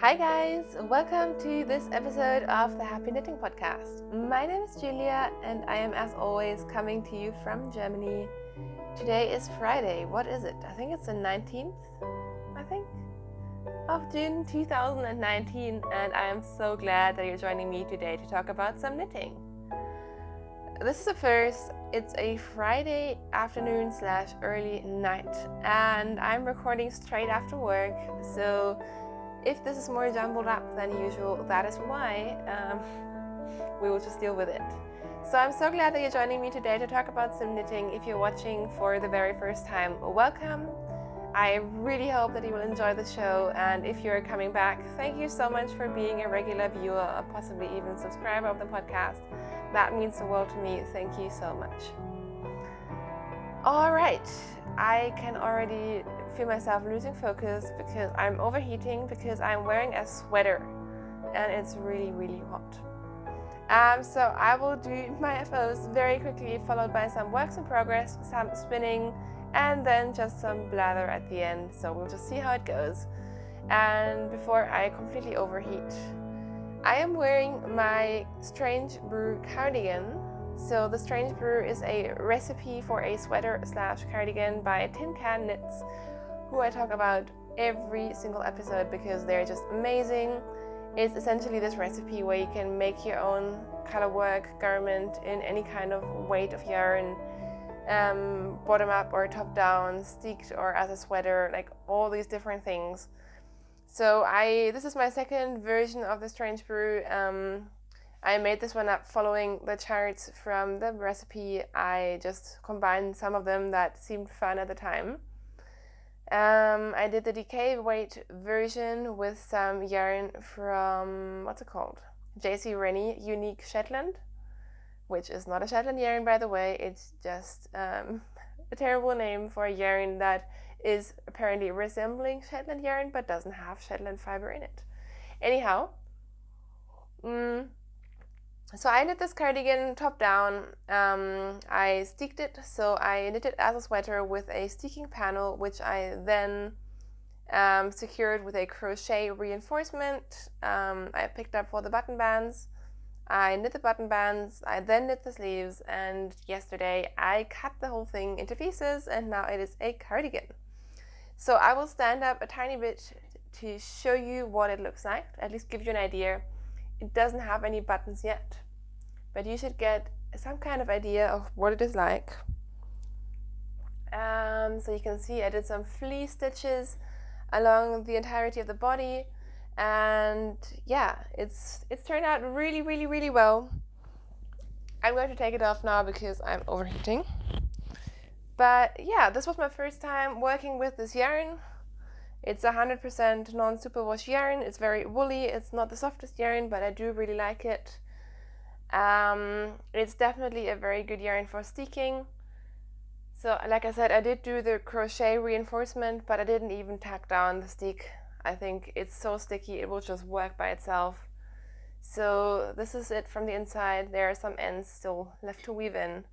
Hi guys, welcome to this episode of the Happy Knitting Podcast. My name is Julia and I am as always coming to you from Germany. Today is Friday. What is it? I think it's the 19th, of June 2019, and I am so glad that you're joining me today to talk about some knitting. This is the first. It's a Friday afternoon / early night and I'm recording straight after work, so if this is more jumbled up than usual, that is why. We will just deal with it. So I'm so glad that you're joining me today to talk about some knitting. If you're watching for the very first time, welcome. I really hope that you will enjoy the show, and if you're coming back, thank you so much for being a regular viewer or possibly even subscriber of the podcast. That means the world to me. Thank you so much. All right, I can already feel myself losing focus because I'm overheating because I'm wearing a sweater and it's really hot. So I will do my FOs very quickly, followed by some works in progress, some spinning, and then just some blather at the end. So we'll just see how it goes. And before I completely overheat, I am wearing my Strange Brew cardigan. So the Strange Brew is a recipe for a sweater / cardigan by Tin Can Knits, who I talk about every single episode because they're just amazing. It's essentially this recipe where you can make your own colorwork garment in any kind of weight of yarn, bottom up or top down, steeked or as a sweater, like all these different things. So this is my second version of the Strange Brew. I made this one up following the charts from the recipe. I just combined some of them that seemed fun at the time. I did the decay weight version with some yarn from, what's it called? JC Rennie Unique Shetland, which is not a Shetland yarn, by the way. It's just a terrible name for a yarn that is apparently resembling Shetland yarn but doesn't have Shetland fiber in it. Anyhow, so I knit this cardigan top down. I steeked it, so I knit it as a sweater with a steeking panel, which I then secured with a crochet reinforcement I picked up for the button bands. I knit the button bands, I then knit the sleeves, and yesterday I cut the whole thing into pieces and now it is a cardigan. So I will stand up a tiny bit to show you what it looks like, at least give you an idea. It doesn't have any buttons yet, but you should get some kind of idea of what it is like. So you can see I did some fleece stitches along the entirety of the body, and yeah, it's turned out really well. I'm going to take it off now because I'm overheating. But yeah, this was my first time working with this yarn. It's 100% non-superwash yarn. It's very woolly. It's not the softest yarn, but I do really like it. It's definitely a very good yarn for steeking. So like I said, I did do the crochet reinforcement, but I didn't even tack down the steek. I think it's so sticky it will just work by itself. So this is it from the inside. There are some ends still left to weave in.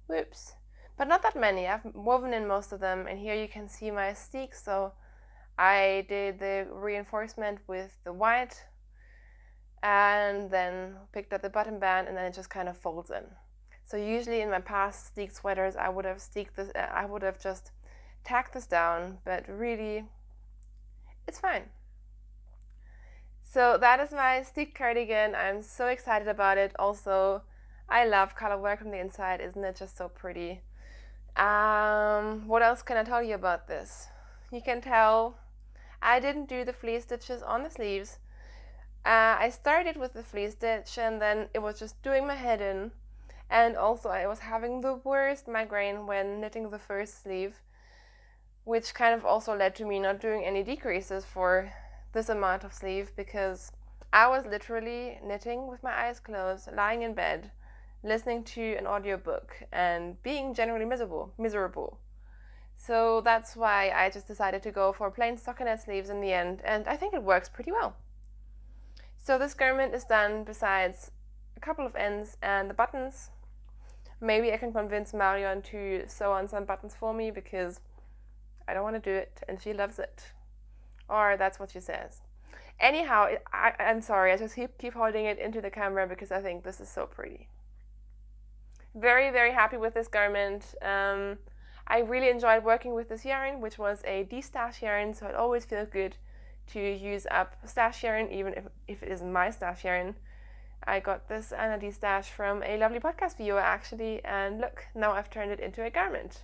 Whoops. But not that many. I've woven in most of them, and here you can see my steek. So I did the reinforcement with the white and then picked up the button band, and then it just kind of folds in. So usually in my past steeked sweaters, I would have just tacked this down, but really it's fine. So that is my steeked cardigan. I'm so excited about it. Also, I love color work from the inside. Isn't it just so pretty? What else can I tell you about this? You can tell I didn't do the fleece stitches on the sleeves. I started with the fleece stitch and then it was just doing my head in. And also I was having the worst migraine when knitting the first sleeve, which kind of also led to me not doing any decreases for this amount of sleeve because I was literally knitting with my eyes closed, lying in bed, listening to an audiobook and being generally miserable. So that's why I just decided to go for plain stockinette sleeves in the end, and I think it works pretty well. So this garment is done besides a couple of ends and the buttons. Maybe I can convince Marion to sew on some buttons for me because I don't want to do it and she loves it. Or that's what she says. Anyhow, I'm sorry, I just keep holding it into the camera because I think this is so pretty. Very, very happy with this garment. I really enjoyed working with this yarn, which was a de-stash yarn, so it always feels good to use up stash yarn, even if it isn't my stash yarn. I got this Anna de-stash from a lovely podcast viewer, actually, and look, now I've turned it into a garment.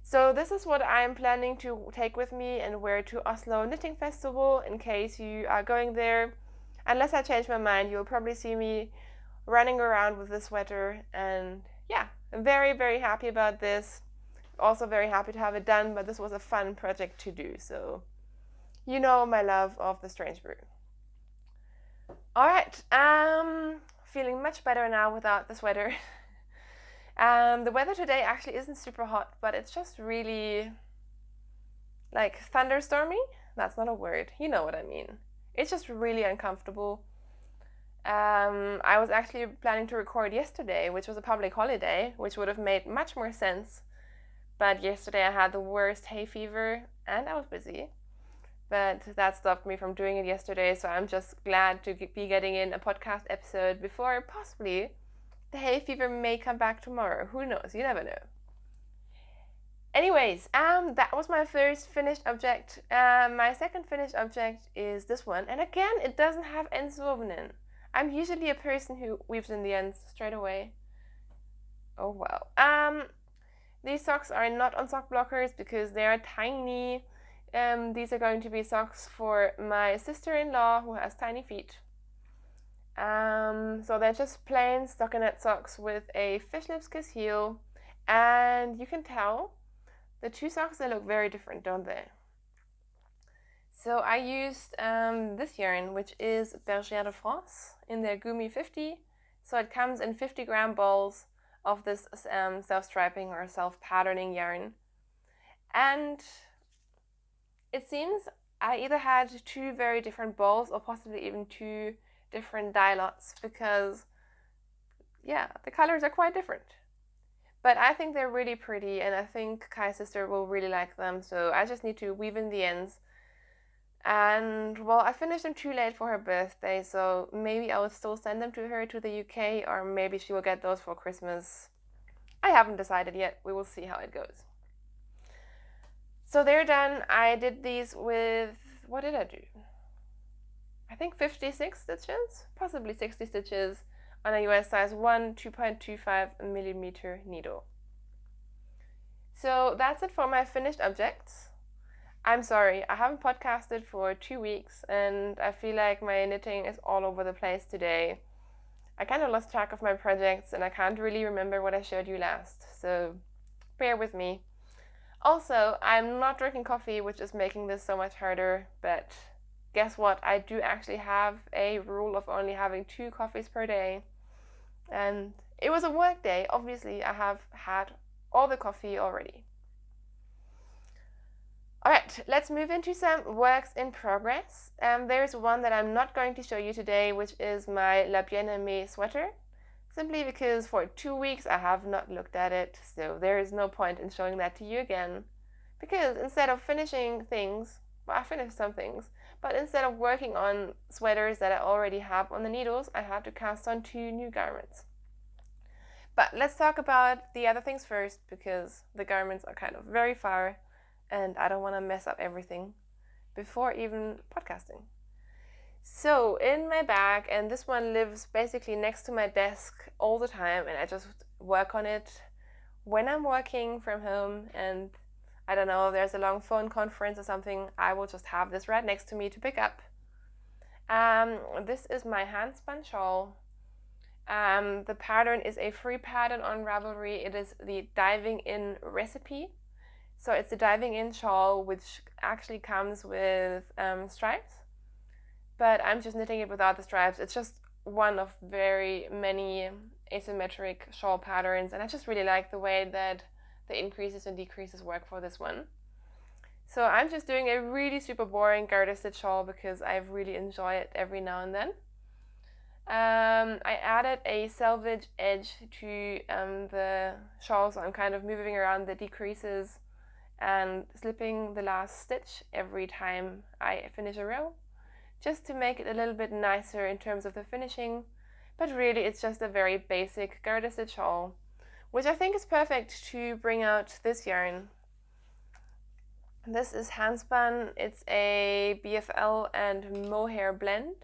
So this is what I'm planning to take with me and wear to Oslo Knitting Festival in case you are going there. Unless I change my mind, you'll probably see me running around with this sweater, and yeah, I'm very, very happy about this. Also very happy to have it done, but this was a fun project to do, so you know my love of the Strange Brew. Alright, feeling much better now without the sweater. The weather today actually isn't super hot, but it's just really like thunderstormy. That's not a word, you know what I mean. It's just really uncomfortable. I was actually planning to record yesterday, which was a public holiday, which would have made much more sense. But yesterday I had the worst hay fever and I was busy. But that stopped me from doing it yesterday, so I'm just glad to be getting in a podcast episode before possibly the hay fever may come back tomorrow. Who knows? You never know. Anyways, that was my first finished object. My second finished object is this one, and again, it doesn't have ends woven in. I'm usually a person who weaves in the ends straight away. Oh well. These socks are not on sock blockers because they are tiny. These are going to be socks for my sister-in-law who has tiny feet. So they're just plain stockinette socks with a fish lips kiss heel, and you can tell the two socks, they look very different, don't they? So I used this yarn, which is Bergère de France in their Gumi 50. So it comes in 50-gram balls of this self-striping or self-patterning yarn. And it seems I either had two very different balls or possibly even two different dye lots because, yeah, the colors are quite different. But I think they're really pretty, and I think Kai's sister will really like them, so I just need to weave in the ends. And, well, I finished them too late for her birthday, so maybe I will still send them to her to the UK, or maybe she will get those for Christmas. I haven't decided yet. We will see how it goes. So they're done. I did these with, what did I do? I think 56 stitches, possibly 60 stitches, on a US size 1 2.25 millimeter needle. So that's it for my finished objects. I'm sorry, I haven't podcasted for 2 weeks and I feel like my knitting is all over the place today. I kind of lost track of my projects and I can't really remember what I showed you last, so bear with me. Also, I'm not drinking coffee, which is making this so much harder, but guess what? I do actually have a rule of only having 2 coffees per day. And it was a work day. Obviously, I have had all the coffee already. Alright, let's move into some works in progress. There's one that I'm not going to show you today, which is my La Bien-Aimée sweater. Simply because for 2 weeks I have not looked at it, so there is no point in showing that to you again. Because instead of finishing things, well, I finished some things, but instead of working on sweaters that I already have on the needles, I had to cast on 2 new garments. But let's talk about the other things first, because the garments are kind of very far, and I don't want to mess up everything before even podcasting. So in my bag, and this one lives basically next to my desk all the time, and I just work on it when I'm working from home, and I don't know, if there's a long phone conference or something, I will just have this right next to me to pick up. This is my hand spun shawl. The pattern is a free pattern on Ravelry. It is the diving in recipe. So it's a diving in shawl which actually comes with stripes, but I'm just knitting it without the stripes. It's just one of very many asymmetric shawl patterns, and I just really like the way that the increases and decreases work for this one. So I'm just doing a really super boring garter stitch shawl because I really enjoy it every now and then. I added a selvage edge to the shawl, so I'm kind of moving around the decreases and slipping the last stitch every time I finish a row, just to make it a little bit nicer in terms of the finishing. But really it's just a very basic garter stitch shawl, which I think is perfect to bring out this yarn. This is handspun. It's a BFL and mohair blend.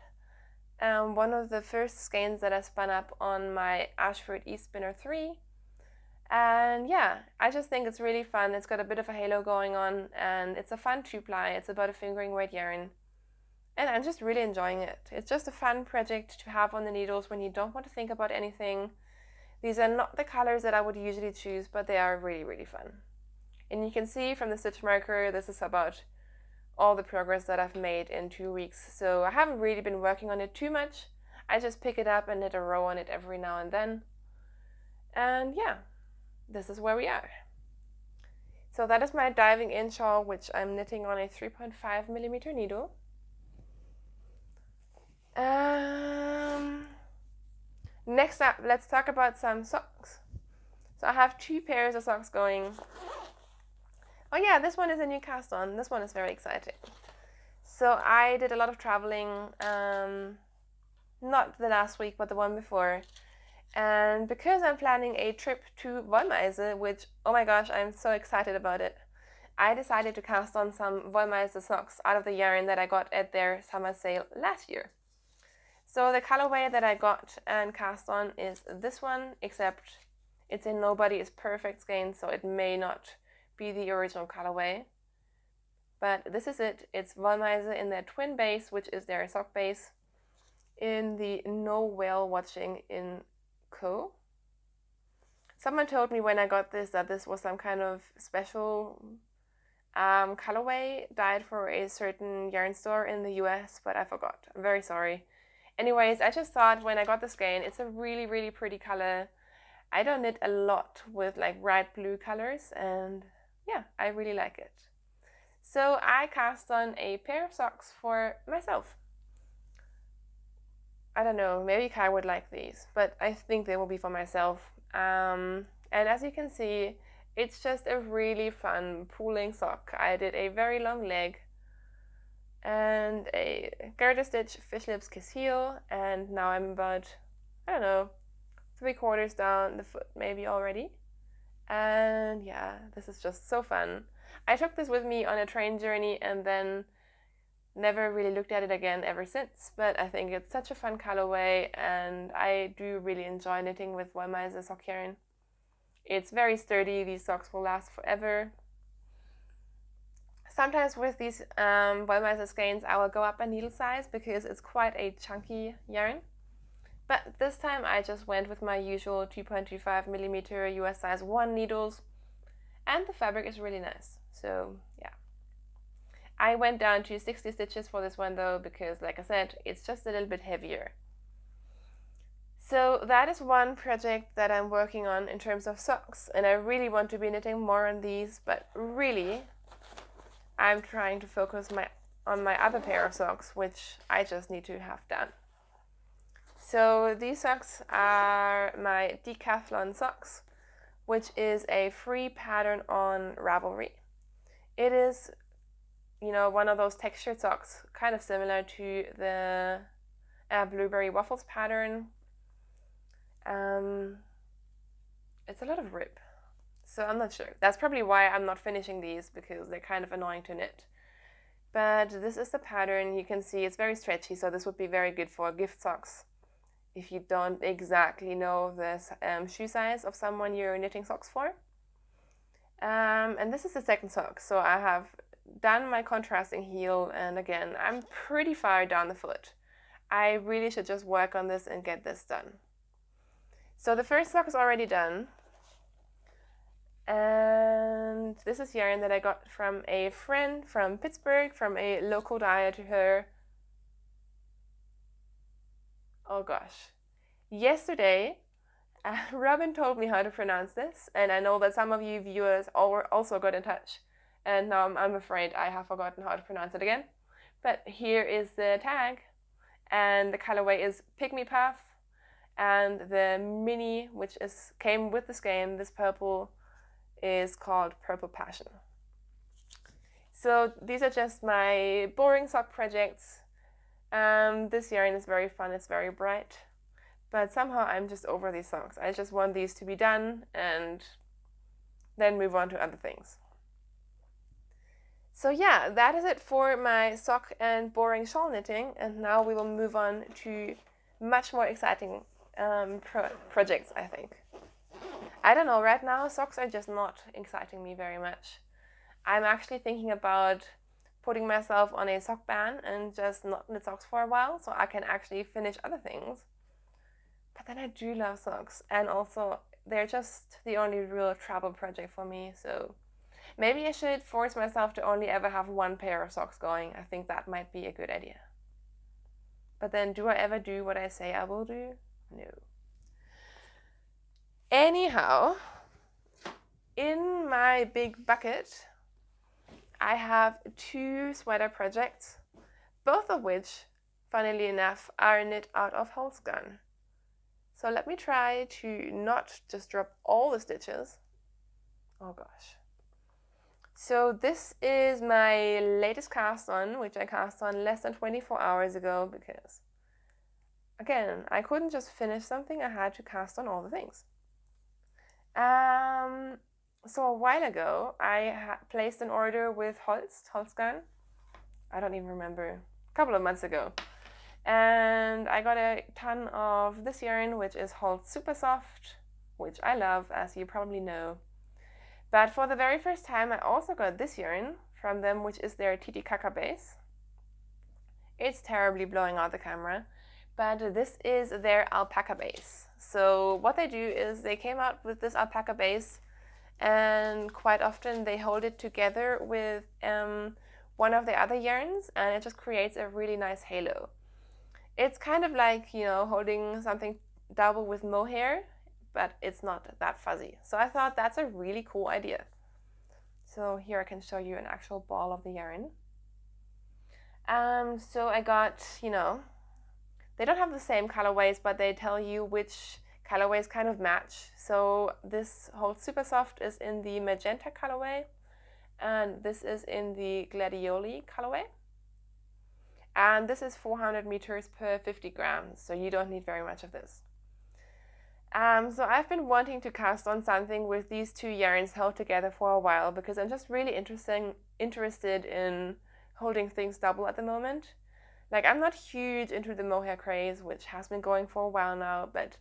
One of the first skeins that I spun up on my Ashford eSpinner 3. And yeah, I just think it's really fun. It's got a bit of a halo going on, and it's a fun 2-ply. It's about a fingering weight yarn. And I'm just really enjoying it. It's just a fun project to have on the needles when you don't want to think about anything. These are not the colors that I would usually choose, but they are really, really fun. And you can see from the stitch marker, this is about all the progress that I've made in 2 weeks. So I haven't really been working on it too much. I just pick it up and knit a row on it every now and then. And yeah, this is where we are. So that is my diving in shawl, which I'm knitting on a 3.5mm needle. Next up, let's talk about some socks. So I have 2 pairs of socks going. Oh yeah, this one is a new cast on. This one is very exciting. So I did a lot of traveling, not the last week, but the one before. And because I'm planning a trip to Wollmeise, which, oh my gosh, I'm so excited about it, I decided to cast on some Wollmeise socks out of the yarn that I got at their summer sale last year. So the colorway that I got and cast on is this one, except it's a Nobody is Perfect skein, so it may not be the original colorway. But this is it. It's Wollmeise in their twin base, which is their sock base, in the No Whale Watching in Co. Someone told me when I got this that this was some kind of special colorway dyed for a certain yarn store in the US, but I forgot. I'm very sorry. Anyways, I just thought when I got the skein, it's a really, really pretty color. I don't knit a lot with like bright blue colors, and yeah, I really like it. So I cast on a pair of socks for myself. I don't know, maybe Kai would like these, but I think they will be for myself. And as you can see, it's just a really fun pooling sock. I did a very long leg and a garter stitch fish lips kiss heel, and now I'm about, I don't know, 3/4 down the foot maybe already. And yeah, this is just so fun. I took this with me on a train journey and then never really looked at it again ever since, but I think it's such a fun colorway, and I do really enjoy knitting with Wollmeise sock yarn. It's very sturdy. These socks will last forever. Sometimes with these Wollmeise skeins I will go up a needle size because it's quite a chunky yarn, but this time I just went with my usual 2.25mm US size 1 needles, and the fabric is really nice. So yeah, I went down to 60 stitches for this one though, because like I said, it's just a little bit heavier. So that is one project that I'm working on in terms of socks, and I really want to be knitting more on these, but really I'm trying to focus on my other pair of socks, which I just need to have done. So these socks are my Decathlon socks, which is a free pattern on Ravelry. It is, you know, one of those textured socks, kind of similar to the Blueberry Waffles pattern. It's a lot of rib, so I'm not sure. That's probably why I'm not finishing these, because they're kind of annoying to knit. But this is the pattern. You can see it's very stretchy, so this would be very good for gift socks if you don't exactly know the shoe size of someone you're knitting socks for. And this is the second sock, so I have done my contrasting heel, and again, I'm pretty far down the foot. I really should just work on this and get this done. So the first sock is already done, and this is yarn that I got from a friend from Pittsburgh, from a local dyer to her. Oh gosh, yesterday Robin told me how to pronounce this, and I know that some of you viewers also got in touch, and now I'm afraid I have forgotten how to pronounce it again. But here is the tag, and the colorway is Pygmy Puff, and the mini, which came with the skein, this purple, is called Purple Passion. So these are just my boring sock projects. This yarn is very fun, it's very bright, but somehow I'm just over these socks. I just want these to be done and then move on to other things. So yeah, that is it for my sock and boring shawl knitting, and now we will move on to much more exciting projects, I think. I don't know, right now socks are just not exciting me very much. I'm actually thinking about putting myself on a sock ban and just not knit socks for a while so I can actually finish other things. But then I do love socks, and also they're just the only real travel project for me, so maybe I should force myself to only ever have one pair of socks going. I think that might be a good idea. But then do I ever do what I say I will do? No. Anyhow, in my big bucket, I have 2 sweater projects, both of which, funnily enough, are knit out of Holzgarn. So let me try to not just drop all the stitches. Oh gosh. So this is my latest cast on, which I cast on less than 24 hours ago because, again, I couldn't just finish something, I had to cast on all the things. So a while ago, I placed an order with Holzgarn. I don't even remember, a couple of months ago. And I got a ton of this yarn, which is Holz Super Soft, which I love, as you probably know. But for the very first time, I also got this yarn from them, which is their Titicaca base. It's terribly blowing out the camera, but this is their alpaca base. So what they do is they came out with this alpaca base, and quite often they hold it together with one of the other yarns, and it just creates a really nice halo. It's kind of like, you know, holding something double with mohair, but it's not that fuzzy. So I thought that's a really cool idea. So here I can show you an actual ball of the yarn. So I got, you know, they don't have the same colorways, but they tell you which colorways kind of match. So this whole Super Soft is in the magenta colorway, and this is in the gladioli colorway. And this is 400 meters per 50 grams, so you don't need very much of this. So I've been wanting to cast on something with these 2 yarns held together for a while because I'm just really interested in holding things double at the moment. Like, I'm not huge into the mohair craze, which has been going for a while now, but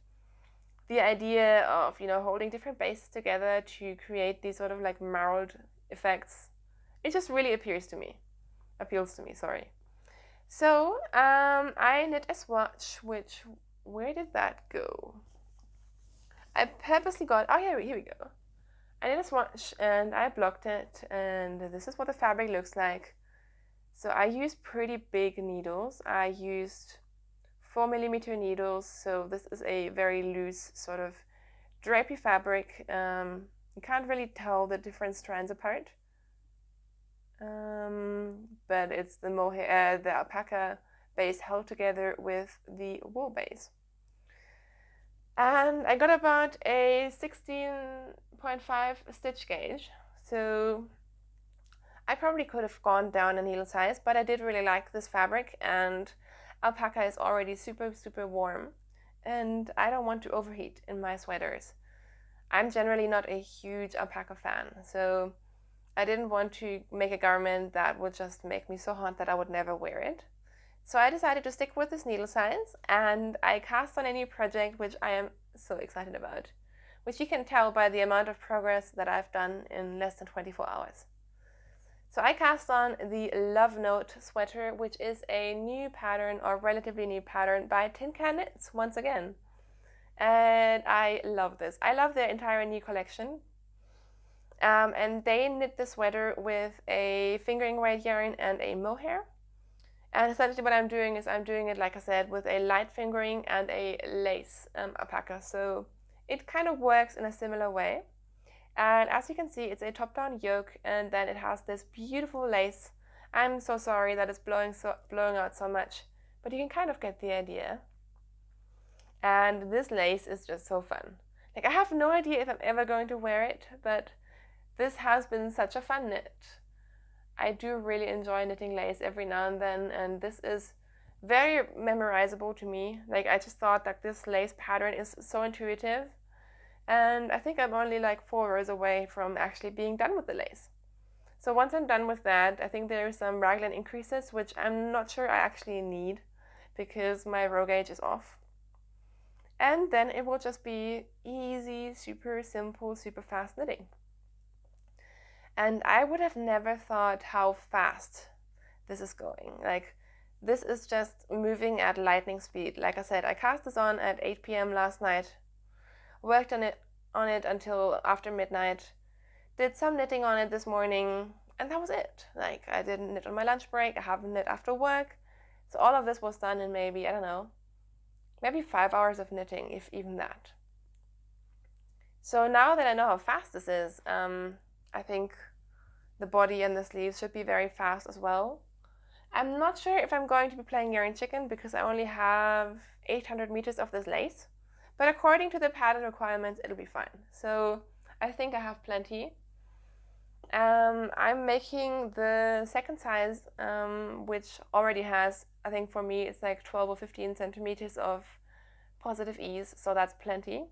the idea of, you know, holding different bases together to create these sort of like marled effects, it just really appeals to me, sorry. So I knit a swatch, which, where did that go? I purposely got, oh here we go. I did a swatch and I blocked it, and this is what the fabric looks like. So I used pretty big needles. I used 4mm needles, so this is a very loose sort of drapey fabric. You can't really tell the different strands apart. But it's the mohair, the alpaca base held together with the wool base. And I got about a 16.5 stitch gauge, so I probably could have gone down a needle size, but I did really like this fabric, and alpaca is already super, super warm, and I don't want to overheat in my sweaters. I'm generally not a huge alpaca fan, so I didn't want to make a garment that would just make me so hot that I would never wear it. So I decided to stick with this needle size, and I cast on a new project which I am so excited about, which you can tell by the amount of progress that I've done in less than 24 hours. So I cast on the Love Note sweater, which is a new pattern, or relatively new pattern, by Tin Can Knits once again. And I love this. I love their entire new collection. And they knit the sweater with a fingering weight yarn and a mohair. And essentially what I'm doing is I'm doing it, like I said, with a light fingering and a lace alpaca. So it kind of works in a similar way. And as you can see, it's a top-down yoke, and then it has this beautiful lace. I'm so sorry that it's blowing out so much, but you can kind of get the idea. And this lace is just so fun. Like, I have no idea if I'm ever going to wear it, but this has been such a fun knit. I do really enjoy knitting lace every now and then, and this is very memorizable to me. Like, I just thought that this lace pattern is so intuitive, and I think I'm only like 4 rows away from actually being done with the lace. So once I'm done with that, I think there are some raglan increases, which I'm not sure I actually need because my row gauge is off. And then it will just be easy, super simple, super fast knitting. And I would have never thought how fast this is going. Like, this is just moving at lightning speed. Like I said, I cast this on at 8 p.m. last night, worked on it until after midnight, did some knitting on it this morning, and that was it. Like, I didn't knit on my lunch break, I haven't knit after work. So all of this was done in maybe, I don't know, maybe 5 hours of knitting, if even that. So now that I know how fast this is, I think the body and the sleeves should be very fast as well. I'm not sure if I'm going to be playing yarn chicken because I only have 800 meters of this lace, but according to the pattern requirements, it'll be fine. So I think I have plenty. I'm making the second size, which already has, I think for me, it's like 12 or 15 centimeters of positive ease, so that's plenty.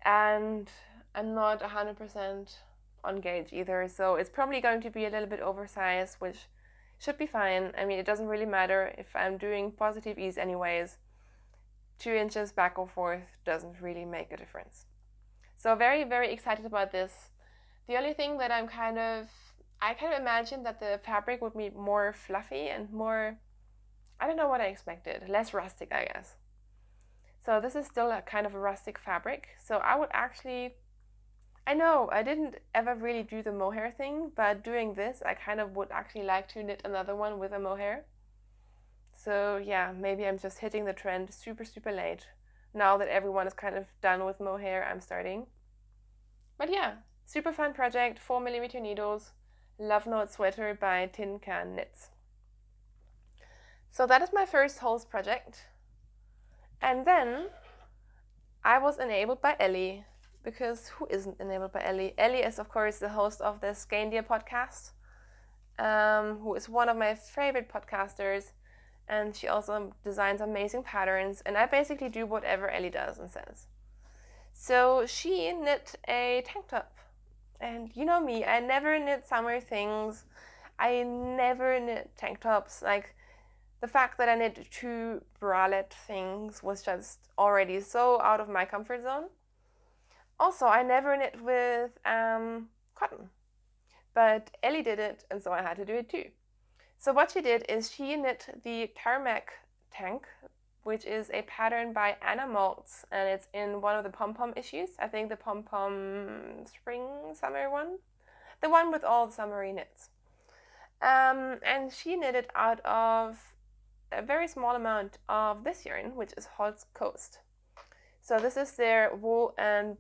And I'm not 100% on gauge either, so it's probably going to be a little bit oversized, which should be fine. I mean, it doesn't really matter if I'm doing positive ease anyways. 2 inches back or forth doesn't really make a difference. So very, very excited about this. The only thing that I kind of imagined that the fabric would be more fluffy and more, I don't know what I expected, less rustic, I guess. So this is still a kind of a rustic fabric. So I would actually, I know I didn't ever really do the mohair thing, but doing this, I kind of would actually like to knit another one with a mohair. So yeah, maybe I'm just hitting the trend super, super late. Now that everyone is kind of done with mohair, I'm starting. But yeah, super fun project, 4mm needles, Love Note sweater by Tin Can Knits. So that is my first Hulse project. And then I was enabled by Ellie, because who isn't enabled by Ellie? Ellie is, of course, the host of the Scandia podcast, who is one of my favorite podcasters, and she also designs amazing patterns, and I basically do whatever Ellie does and says. So she knit a tank top. And you know me, I never knit summer things. I never knit tank tops. Like, the fact that I knit 2 bralette things was just already so out of my comfort zone. Also, I never knit with cotton. But Ellie did it, and so I had to do it too. So what she did is she knit the Tarmac tank, which is a pattern by Anna Maltz, and it's in one of the pom-pom issues. I think the pom-pom spring summer one, the one with all the summery knits. And she knitted out of a very small amount of this yarn, which is Holt's Coast. So this is their wool and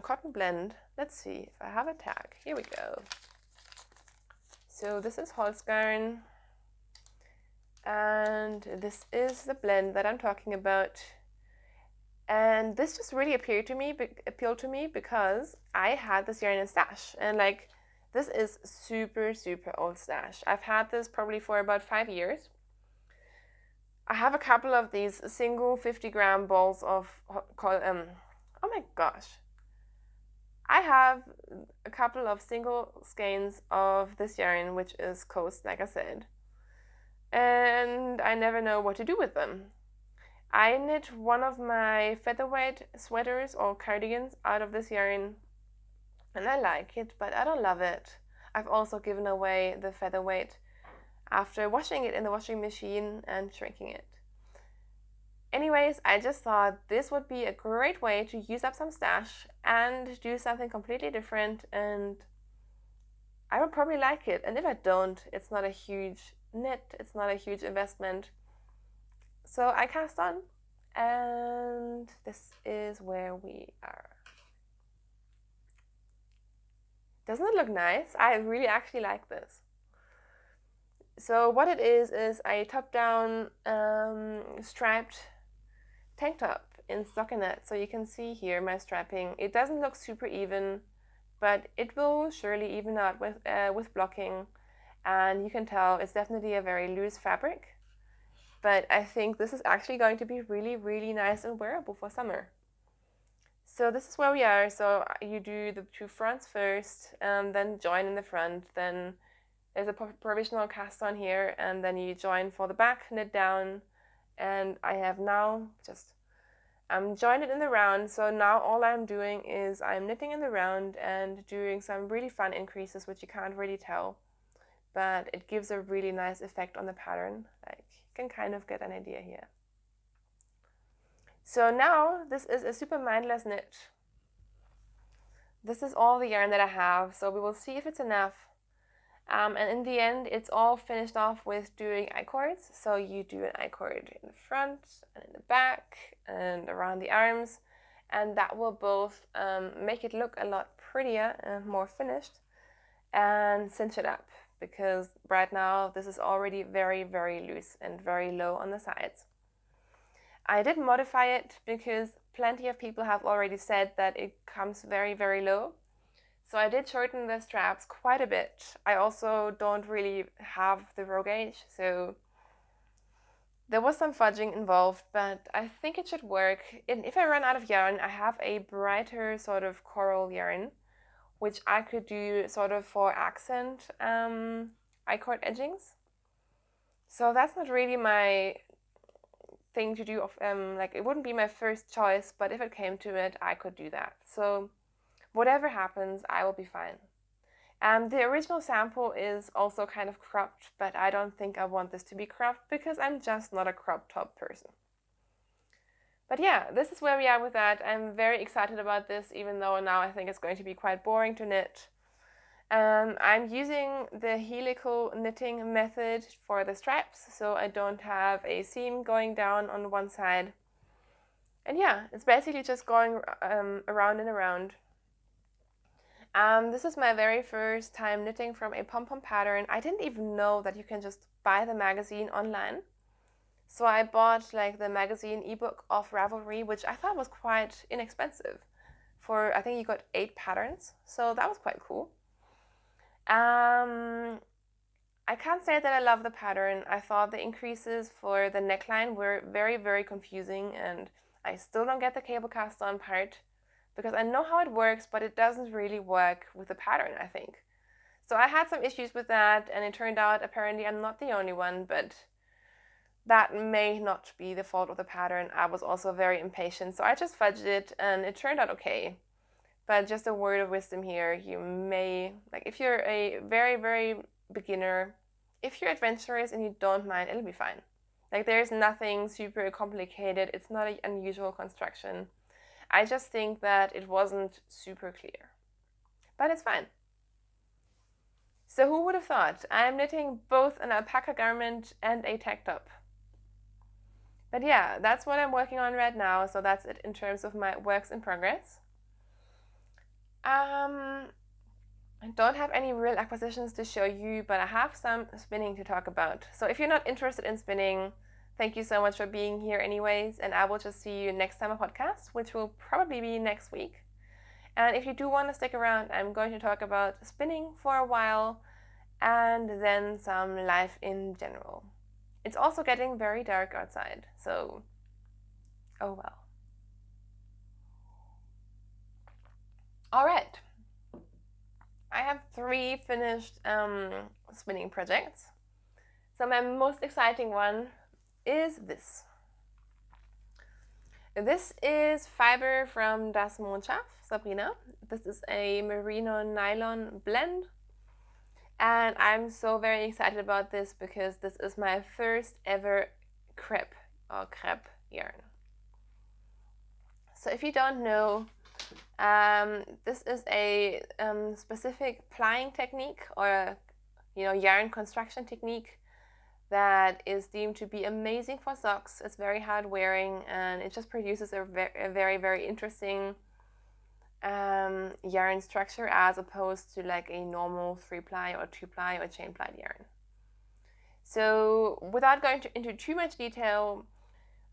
cotton blend. Let's see if I have a tag. Here we go. So this is Holt's yarn, and this is the blend that I'm talking about. And this just really appealed to me because I had this yarn in stash, and like, this is super, super old stash. I've had this probably for about 5 years. I have a couple of these single 50-gram balls of, oh my gosh. I have a couple of single skeins of this yarn, which is Coast, like I said. And I never know what to do with them. I knit one of my featherweight sweaters or cardigans out of this yarn, and I like it, but I don't love it. I've also given away the featherweight after washing it in the washing machine and shrinking it. Anyways, I just thought this would be a great way to use up some stash and do something completely different, and I would probably like it. And if I don't, it's not a huge knit, it's not a huge investment. So I cast on, and this is where we are. Doesn't it look nice? I really actually like this. So what it is a top-down striped tank top in stockinette. So you can see here my strapping. It doesn't look super even, but it will surely even out with blocking, and you can tell it's definitely a very loose fabric. but I think this is actually going to be really, really nice and wearable for summer. So this is where we are. So you do the 2 fronts first, then join in the front, then there's a provisional cast on here, and then you join for the back, knit down, and I have now just joined it in the round. So now all I'm doing is I'm knitting in the round and doing some really fun increases, which you can't really tell, but it gives a really nice effect on the pattern. Like, you can kind of get an idea here. So now this is a super mindless knit. This is all the yarn that I have, so we will see if it's enough. And in the end, it's all finished off with doing I-cords. So you do an I-cord in the front and in the back and around the arms, and that will both make it look a lot prettier and more finished, and cinch it up, because right now this is already very, very loose and very low on the sides. I did modify it because plenty of people have already said that it comes very, very low. So I did shorten the straps quite a bit. I also don't really have the row gauge, so there was some fudging involved, but I think it should work. And if I run out of yarn, I have a brighter sort of coral yarn, which I could do sort of for accent I-cord edgings. So that's not really my thing to do. Like, it wouldn't be my first choice, but if it came to it, I could do that. So whatever happens, I will be fine. The original sample is also kind of cropped, but I don't think I want this to be cropped because I'm just not a crop top person. But yeah, this is where we are with that. I'm very excited about this, even though now I think it's going to be quite boring to knit. I'm using the helical knitting method for the straps, so I don't have a seam going down on one side. And yeah, it's basically just going around and around. This is my very first time knitting from a pom-pom pattern. I didn't even know that you can just buy the magazine online. So I bought like the magazine ebook of Ravelry, which I thought was quite inexpensive. I think you got 8 patterns, so that was quite cool. I can't say that I love the pattern. I thought the increases for the neckline were very, very confusing, and I still don't get the cable cast on part, because I know how it works, but it doesn't really work with the pattern, I think. So I had some issues with that, and it turned out apparently I'm not the only one, but that may not be the fault of the pattern. I was also very impatient, so I just fudged it, and it turned out okay. But just a word of wisdom here, you may, like, if you're a very, very beginner, if you're adventurous and you don't mind, it'll be fine. Like, there's nothing super complicated. It's not an unusual construction. I just think that it wasn't super clear, but it's fine. So who would have thought? I'm knitting both an alpaca garment and a tech top. But yeah, that's what I'm working on right now. So that's it in terms of my works in progress. I don't have any real acquisitions to show you, but I have some spinning to talk about. So if you're not interested in spinning, thank you so much for being here anyways, and I will just see you next time on podcast, which will probably be next week. And if you do want to stick around, I'm going to talk about spinning for a while and then some life in general. It's also getting very dark outside, so oh well. All right. I have 3 finished spinning projects. So my most exciting one is this. This is fiber from Das Mondschaf, Sabrina. This is a merino nylon blend. And I'm so very excited about this because this is my first ever crepe yarn. So if you don't know, this is a specific plying technique, or yarn construction technique that is deemed to be amazing for socks. It's very hard wearing, and it just produces a very, very interesting yarn structure as opposed to like a normal 3-ply or 2-ply or chain-plied yarn. So without going into too much detail,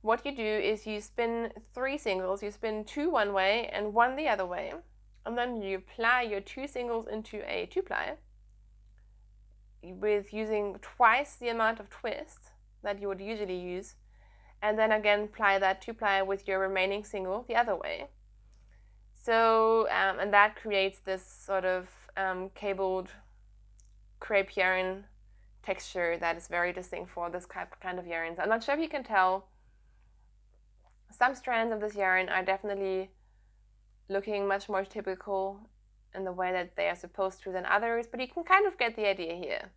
what you do is you spin 3 singles. You spin 2 one way and 1 the other way, and then you ply your 2 singles into a 2-ply with using twice the amount of twist, that you would usually use, and then again ply that 2-ply with your remaining single the other way. So, and that creates this sort of cabled crepe yarn texture that is very distinct for this kind of yarns. I'm not sure if you can tell. Some strands of this yarn are definitely looking much more typical in the way that they are supposed to than others, but you can kind of get the idea here.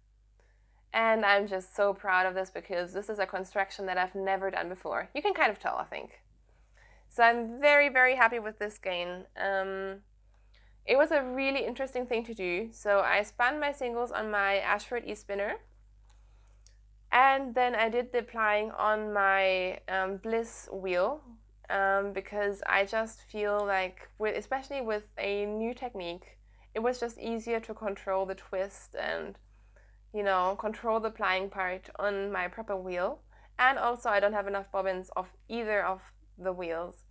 And I'm just so proud of this because this is a construction that I've never done before. You can kind of tell, I think. So I'm very, very happy with this skein. It was a really interesting thing to do. So I spun my singles on my Ashford e-spinner, and then I did the plying on my Bliss wheel, because I just feel like, especially with a new technique, it was just easier to control the twist and, you know, control the plying part on my proper wheel. And also I don't have enough bobbins of either of the wheels,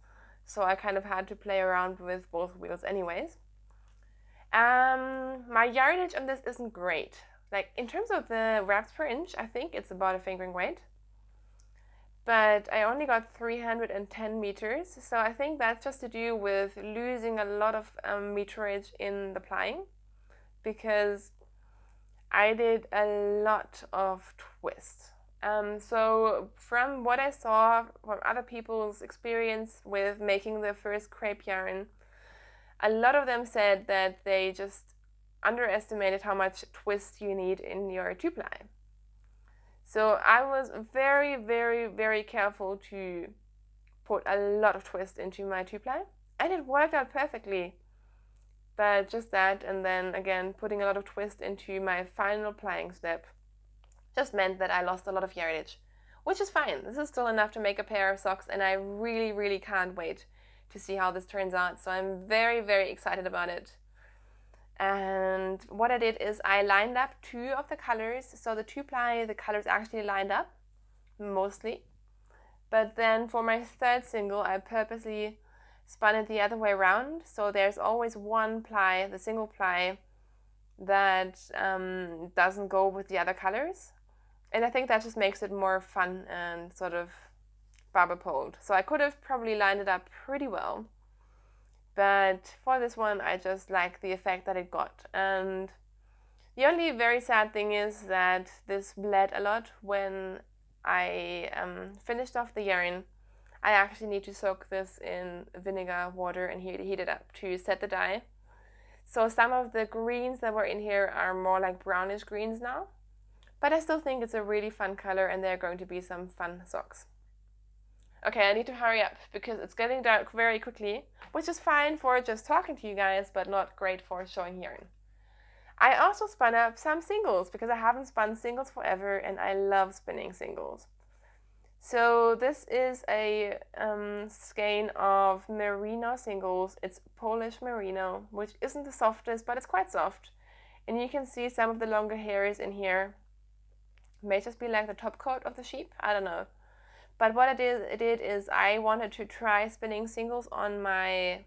so I kind of had to play around with both wheels anyways. My yardage on this isn't great. Like, in terms of the wraps per inch, I think it's about a fingering weight. But I only got 310 meters, so I think that's just to do with losing a lot of meterage in the plying, because I did a lot of twist. So from what I saw from other people's experience with making their first crepe yarn, a lot of them said that they just underestimated how much twist you need in your 2-ply. So I was very, very, very careful to put a lot of twist into my 2-ply, and it worked out perfectly. But just that, and then again putting a lot of twist into my final plying step, just meant that I lost a lot of yardage, which is fine. This is still enough to make a pair of socks, and I really, really can't wait to see how this turns out. So I'm very, very excited about it. And what I did is I lined up 2 of the colors. So the 2-ply, the colors actually lined up mostly. But then for my third single, I purposely spun it the other way around. So there's always one ply, the single ply, that doesn't go with the other colors. And I think that just makes it more fun and sort of barber poled. So I could have probably lined it up pretty well, but for this one I just like the effect that it got. And the only very sad thing is that this bled a lot when I finished off the yarn. I actually need to soak this in vinegar, water, and heat it up to set the dye. So some of the greens that were in here are more like brownish greens now, but I still think it's a really fun color, and they're going to be some fun socks. Okay, I need to hurry up because it's getting dark very quickly, which is fine for just talking to you guys, but not great for showing yarn. I also spun up some singles because I haven't spun singles forever, and I love spinning singles. So this is a skein of merino singles. It's Polish merino, which isn't the softest, but it's quite soft. And you can see some of the longer hairs in here. It may just be like the top coat of the sheep, I don't know. But what I did is I wanted to try spinning singles on my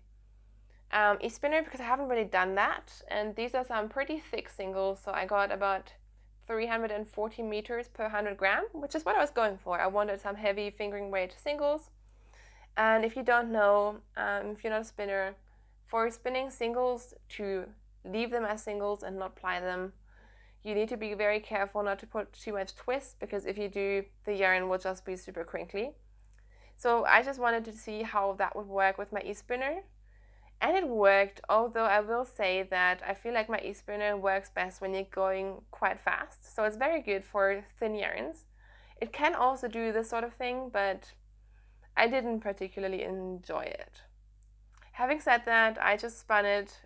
e-spinner because I haven't really done that. And these are some pretty thick singles, so I got about 340 meters per 100 gram, which is what I was going for. I wanted some heavy fingering weight singles. And if you don't know, if you're not a spinner, for spinning singles, to leave them as singles and not ply them, you need to be very careful not to put too much twist, because if you do, the yarn will just be super crinkly. So I just wanted to see how that would work with my e-spinner. And it worked, although I will say that I feel like my e-spinner works best when you're going quite fast. So it's very good for thin yarns. It can also do this sort of thing, but I didn't particularly enjoy it. Having said that, I just spun it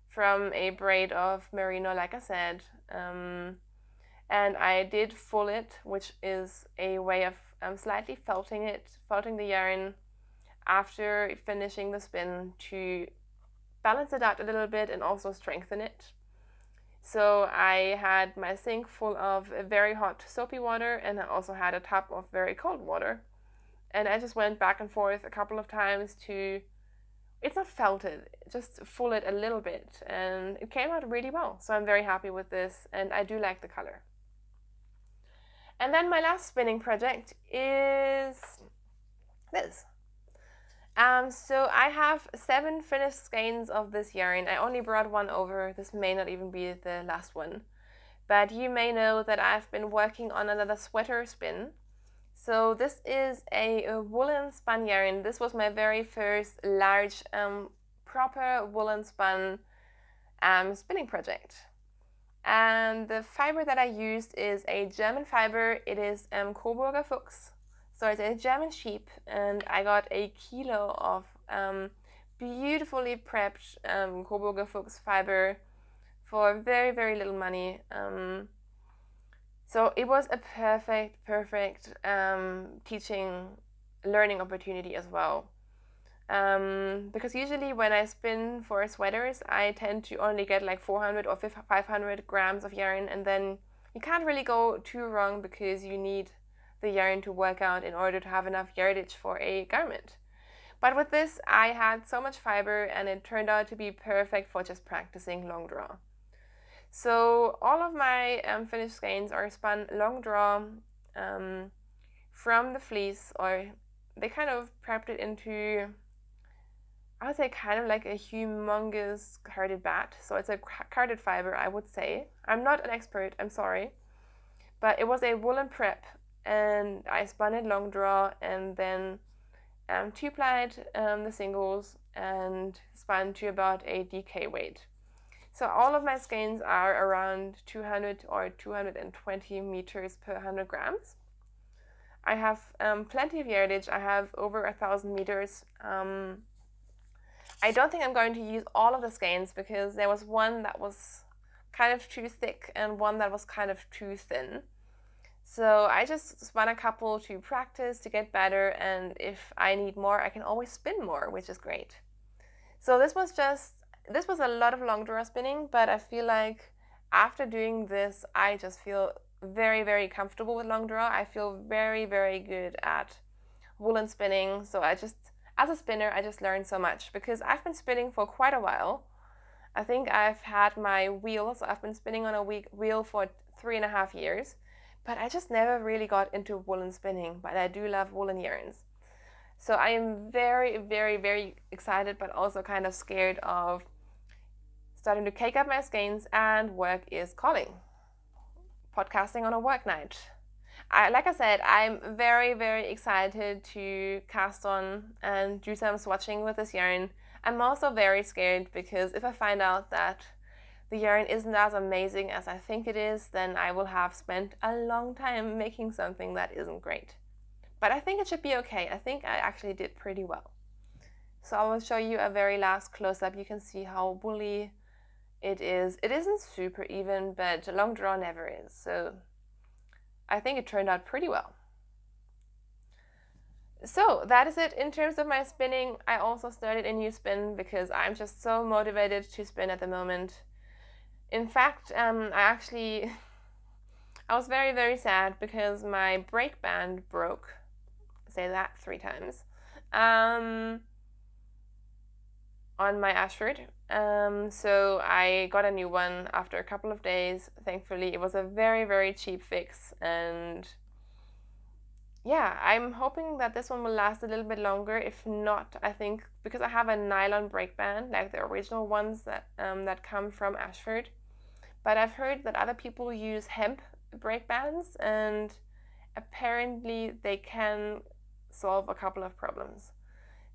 from a braid of merino, like I said, and I did full it, which is a way of slightly felting the yarn after finishing the spin to balance it out a little bit and also strengthen it. So I had my sink full of very hot soapy water, and I also had a tub of very cold water. And I just went back and forth a couple of times to, it's not felted, just full it a little bit, and it came out really well. So I'm very happy with this, and I do like the color. And then my last spinning project is this. So I have 7 finished skeins of this yarn. I only brought one over. This may not even be the last one. But you may know that I've been working on another sweater spin. So this is a woolen spun yarn. This was my very first large proper woolen spun spinning project. And the fiber that I used is a German fiber. It is Coburger Fuchs. So it's a German sheep, and I got a kilo of beautifully prepped Coburger Fuchs fiber for very, very little money. So it was a perfect learning opportunity as well. Because usually when I spin for sweaters, I tend to only get like 400 or 500 grams of yarn, and then you can't really go too wrong because you need the yarn to work out in order to have enough yardage for a garment. But with this, I had so much fiber, and it turned out to be perfect for just practicing long draw. So all of my finished skeins are spun long draw from the fleece, or they kind of prepped it into, I would say, kind of like a humongous carded bat. So it's a carded fiber, I would say. I'm not an expert, I'm sorry. But it was a woolen prep, and I spun it long draw and then two-plied the singles and spun to about a DK weight. So all of my skeins are around 200 or 220 meters per 100 grams. I have plenty of yardage. I have over 1,000 meters. I don't think I'm going to use all of the skeins because there was one that was kind of too thick and one that was kind of too thin. So I just spun a couple to practice, to get better, and if I need more, I can always spin more, which is great. So this was a lot of long draw spinning, but I feel like after doing this, I just feel very, very comfortable with long draw. I feel very, very good at woolen spinning. So as a spinner, I just learned so much because I've been spinning for quite a while. I think I've had my wheel, so I've been spinning on a wheel for 3.5 years, but I just never really got into woolen spinning, but I do love woolen yarns. So I am very, very, very excited, but also kind of scared of starting to cake up my skeins, and work is calling. Podcasting on a work night. Like I said, I'm very, very excited to cast on and do some swatching with this yarn. I'm also very scared because if I find out that the yarn isn't as amazing as I think it is, then I will have spent a long time making something that isn't great. But I think it should be okay. I think I actually did pretty well. So I will show you a very last close-up. You can see how woolly it is. It isn't super even, but long draw never is. So I think it turned out pretty well. So that is it in terms of my spinning. I also started a new spin because I'm just so motivated to spin at the moment. In fact, I was very, very sad because my brake band broke. Say that 3 times. On my Ashford. So I got a new one after a couple of days. Thankfully, it was a very, very cheap fix, and yeah, I'm hoping that this one will last a little bit longer. If not, I think because I have a nylon brake band, like the original ones that come from Ashford, but I've heard that other people use hemp brake bands, and apparently they can solve a couple of problems.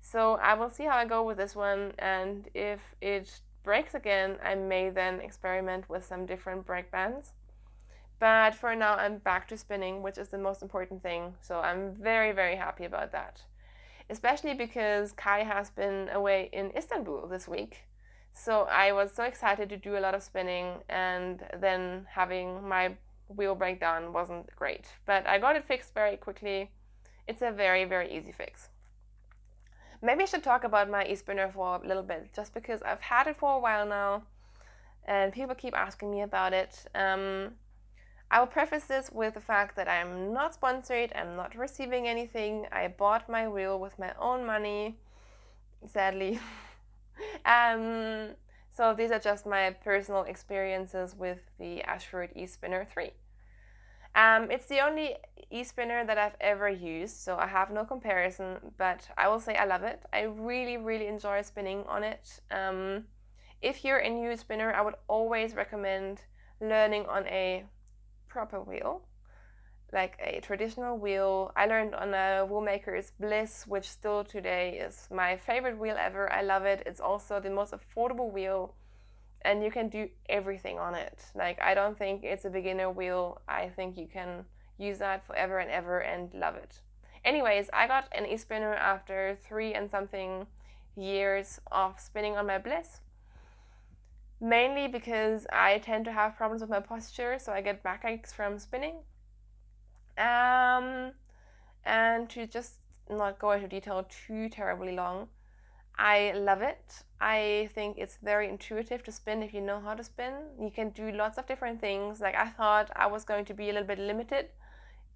So I will see how I go with this one, and if it breaks again, I may then experiment with some different brake bands. But for now, I'm back to spinning, which is the most important thing. So I'm very, very happy about that. Especially because Kai has been away in Istanbul this week. So I was so excited to do a lot of spinning, and then having my wheel breakdown wasn't great. But I got it fixed very quickly. It's a very, very easy fix. Maybe I should talk about my e-spinner for a little bit, just because I've had it for a while now, and people keep asking me about it. I will preface this with the fact that I'm not sponsored, I'm not receiving anything. I bought my wheel with my own money, sadly. So these are just my personal experiences with the Ashford e-spinner 3. It's the only e-spinner that I've ever used, so I have no comparison, but I will say I love it. I really, really enjoy spinning on it. If you're a new spinner, I would always recommend learning on a proper wheel, like a traditional wheel. I learned on a Wheelmaker's Bliss, which still today is my favorite wheel ever. I love it. It's also the most affordable wheel, and you can do everything on it. Like, I don't think it's a beginner wheel. I think you can use that forever and ever and love it. Anyways, I got an e-spinner after 3 and something years of spinning on my Bliss, mainly because I tend to have problems with my posture, so I get backaches from spinning. And to just not go into detail too terribly long, I love it. I think it's very intuitive to spin if you know how to spin. You can do lots of different things. Like, I thought I was going to be a little bit limited,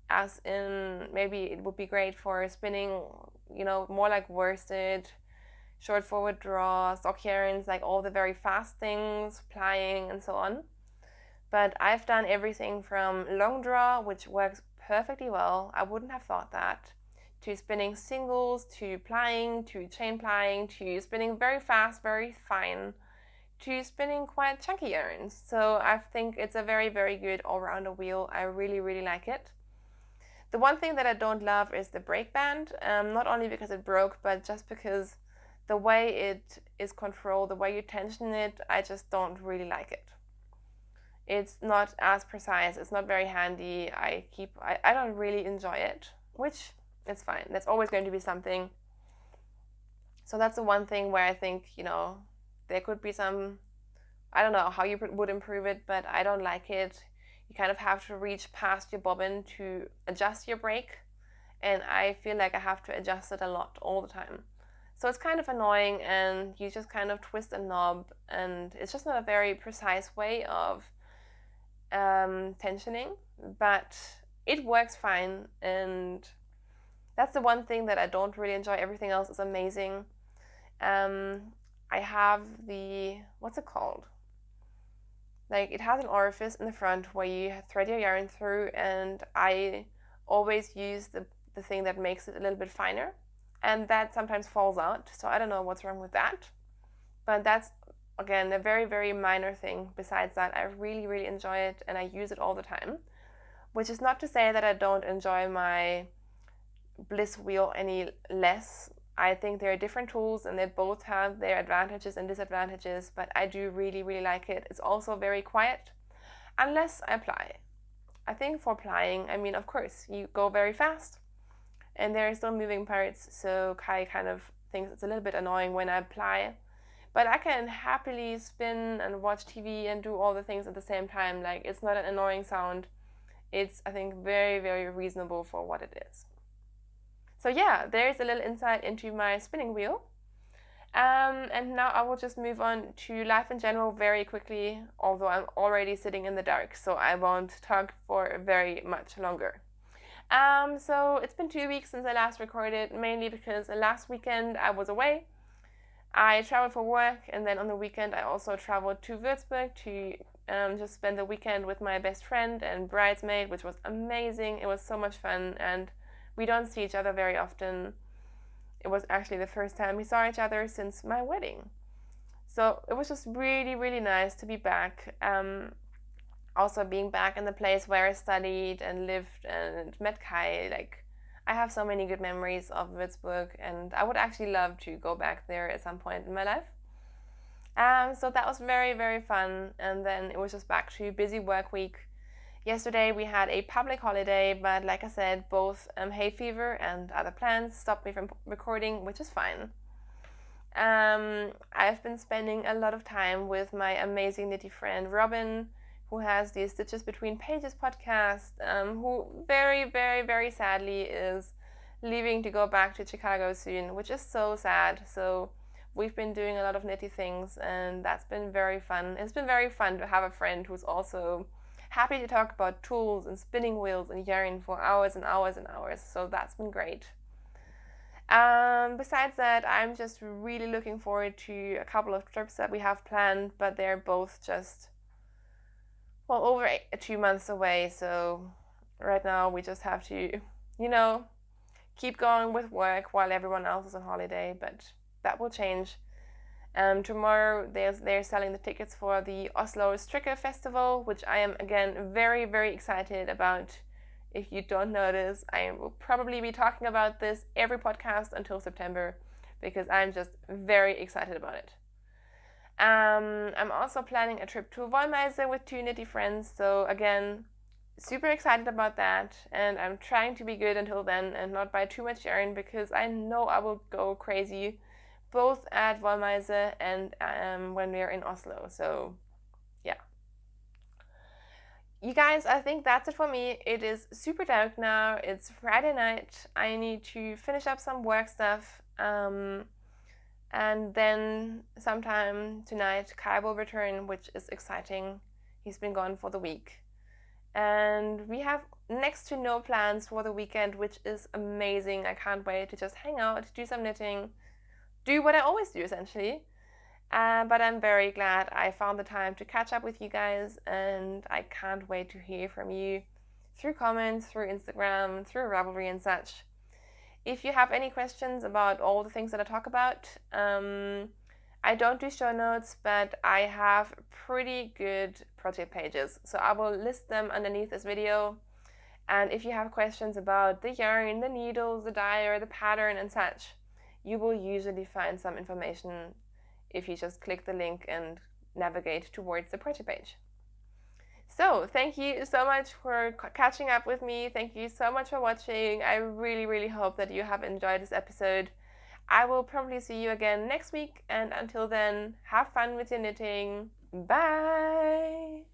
as in maybe it would be great for spinning, more like worsted, short forward draw, stock yarns, like all the very fast things, plying and so on. But I've done everything from long draw, which works perfectly well. I wouldn't have thought that. To spinning singles, to plying, to chain plying, to spinning very fast, very fine, to spinning quite chunky yarns. So I think it's a very, very good all-rounder wheel. I really, really like it. The one thing that I don't love is the brake band, not only because it broke, but just because the way it is controlled, the way you tension it, I just don't really like it. It's not as precise, it's not very handy. I don't really enjoy it, which is fine. That's always going to be something. So that's the one thing where I think, there could be some, I don't know how you would improve it, but I don't like it. You kind of have to reach past your bobbin to adjust your brake, and I feel like I have to adjust it a lot all the time. So it's kind of annoying, and you just kind of twist a knob, and it's just not a very precise way of tensioning, but it works fine. And that's the one thing that I don't really enjoy. Everything else is amazing. I have what's it called? Like, it has an orifice in the front where you thread your yarn through, and I always use the thing that makes it a little bit finer, and that sometimes falls out. So I don't know what's wrong with that, but that's, again, a very, very minor thing. Besides that, I really, really enjoy it, and I use it all the time, which is not to say that I don't enjoy my Bliss wheel any less. I think there are different tools, and they both have their advantages and disadvantages, but I do really, really like it. It's also very quiet, unless I ply. I think for plying, of course, you go very fast, and there are still moving parts, so Kai kind of thinks it's a little bit annoying when I ply. But I can happily spin and watch TV and do all the things at the same time. Like, it's not an annoying sound. It's, I think, very, very reasonable for what it is. So yeah, there's a little insight into my spinning wheel. And now I will just move on to life in general very quickly, although I'm already sitting in the dark, so I won't talk for very much longer. So it's been 2 weeks since I last recorded, mainly because last weekend I was away. I traveled for work, and then on the weekend I also traveled to Würzburg to just spend the weekend with my best friend and bridesmaid, which was amazing. It was so much fun, and we don't see each other very often. It was actually the first time we saw each other since my wedding. So it was just really, really nice to be back. Also being back in the place where I studied and lived and met Kai. Like, I have so many good memories of Würzburg, and I would actually love to go back there at some point in my life. So that was very, very fun. And then it was just back to busy work week. Yesterday we had a public holiday, but like I said, both hay fever and other plans stopped me from recording, which is fine. I've been spending a lot of time with my amazing knitty friend Robin, who has the Stitches Between Pages podcast, who very, very, very sadly is leaving to go back to Chicago soon, which is so sad. So we've been doing a lot of knitty things, and that's been very fun. It's been very fun to have a friend who's also happy to talk about tools and spinning wheels and yarn for hours and hours and hours. So that's been great. Besides that, I'm just really looking forward to a couple of trips that we have planned, but they're both just, over 2 months away. So right now we just have to, keep going with work while everyone else is on holiday, but that will change. Tomorrow they're selling the tickets for the Oslo Stricker Festival, which I am again very, very excited about. If you don't notice, I will probably be talking about this every podcast until September because I'm just very excited about it. I'm also planning a trip to Wollmeise with 2 nitty friends, so again, super excited about that, and I'm trying to be good until then and not buy too much yarn because I know I will go crazy both at Wollmeise and when we're in Oslo. So yeah, you guys, I think that's it for me. It is super dark now. It's Friday night. I need to finish up some work stuff, and then sometime tonight Kai will return, which is exciting. He's been gone for the week. And we have next to no plans for the weekend, which is amazing. I can't wait to just hang out, do some knitting, do what I always do essentially. But I'm very glad I found the time to catch up with you guys, and I can't wait to hear from you through comments, through Instagram, through Ravelry and such. If you have any questions about all the things that I talk about, I don't do show notes, but I have pretty good project pages, so I will list them underneath this video. And if you have questions about the yarn, the needles, the dye, the pattern and such, you will usually find some information if you just click the link and navigate towards the project page. So thank you so much for catching up with me. Thank you so much for watching. I really, really hope that you have enjoyed this episode. I will probably see you again next week, and until then, have fun with your knitting. Bye!